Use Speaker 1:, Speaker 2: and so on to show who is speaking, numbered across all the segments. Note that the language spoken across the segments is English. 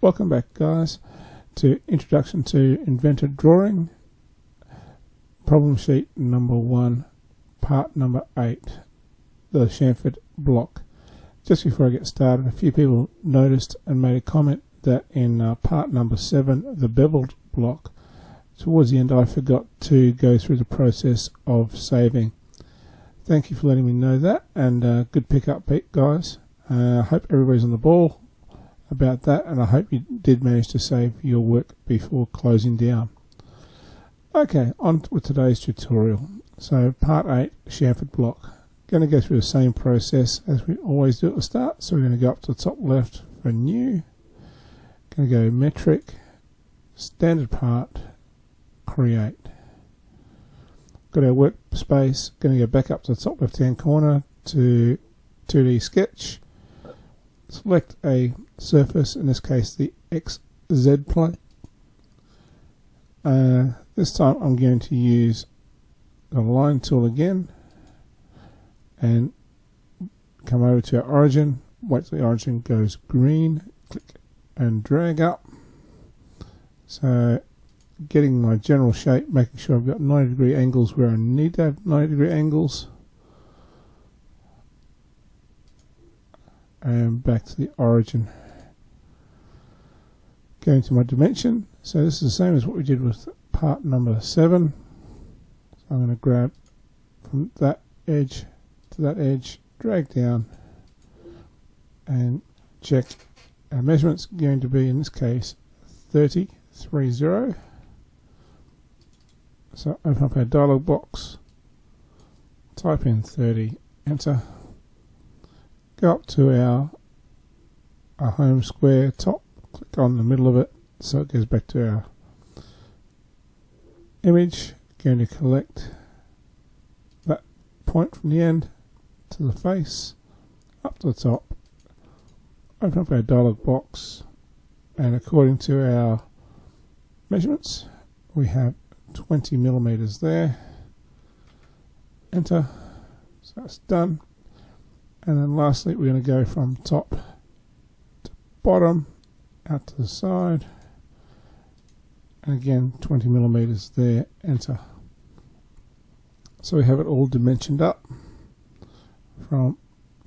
Speaker 1: Welcome back, guys, to Introduction to Inventor Drawing, problem sheet number 1, part number 8, the chamfered block. Just before I get started, a few people noticed and made a comment that in part number 7, the beveled block, towards the end I forgot to go through the process of saving. Thank you for letting me know that, and good pick up, guys. I hope everybody's on the ball about that, and I hope you did manage to save your work before closing down. Okay, on with today's tutorial. So part 8, chamfered block. Going to go through the same process as we always do at the start. So we're going to go up to the top left for new. Going to go metric, standard part, create. Got our workspace. Going to go back up to the top left hand corner to 2D sketch. Select a surface, in this case the XZ plane. This time I'm going to use the line tool again and come over to our origin. Wait till the origin goes green, click and drag up. So getting my general shape, making sure I've got 90-degree angles where I need to have 90-degree angles, and back to the origin. Going to my dimension, so this is the same as what we did with part number 7. So I'm going to grab from that edge to that edge, drag down and check our measurements. Going to be, in this case, 30. So open up our dialog box, type in 30, enter. Go up to our home square top, click on the middle of it so it goes back to our image. Going to collect that point from the end to the face, up to the top, open up our dialog box, and according to our measurements we have 20 millimeters there. Enter. So that's done. And then lastly we're going to go from top to bottom, out to the side, and again 20 millimeters there. Enter. So we have it all dimensioned up from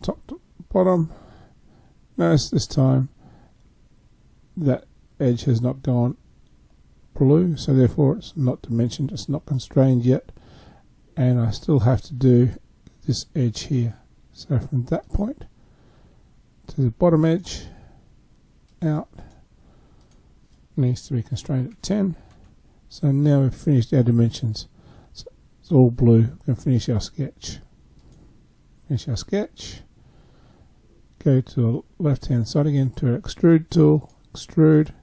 Speaker 1: top to bottom. Notice this time that edge has not gone blue, so therefore it's not dimensioned, it's not constrained yet, and I still have to do this edge here. So from that point to the bottom edge out needs to be constrained at 10. So now we've finished our dimensions. So it's all blue. We can finish our sketch. Finish our sketch. Go to the left hand side again to our extrude tool. Extrude.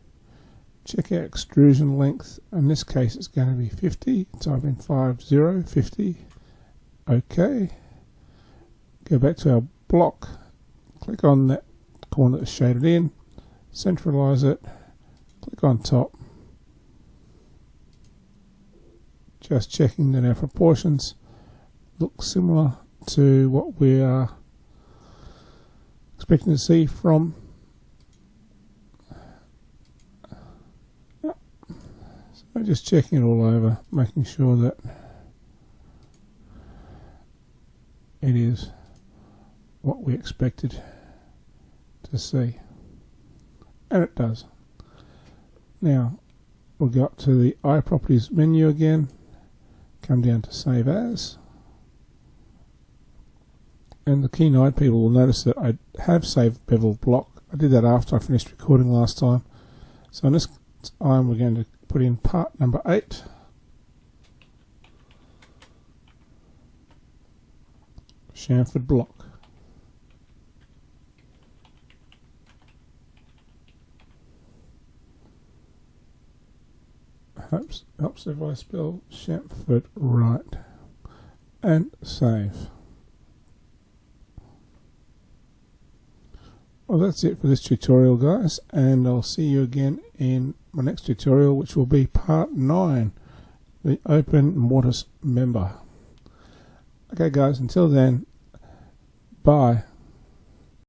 Speaker 1: Check our extrusion length. In this case it's going to be 50. Type in 50. OK. Go back to our block, click on that corner that's shaded in, centralize it, click on top, just checking that our proportions look similar to what we are expecting to see from. So just checking it all over, making sure that it is what we expected to see, and it does. Now we'll go up to the eye properties menu again, come down to save as, and the keen-eyed people will notice that I have saved beveled block. I did that after I finished recording last time. So in this time we're going to put in part number 8. Chamfered block. Helps if I spell Chamfered right, and save. Well, that's it for this tutorial, guys, and I'll see you again in my next tutorial, which will be part 9, the open mortise member. Okay guys, until then, bye.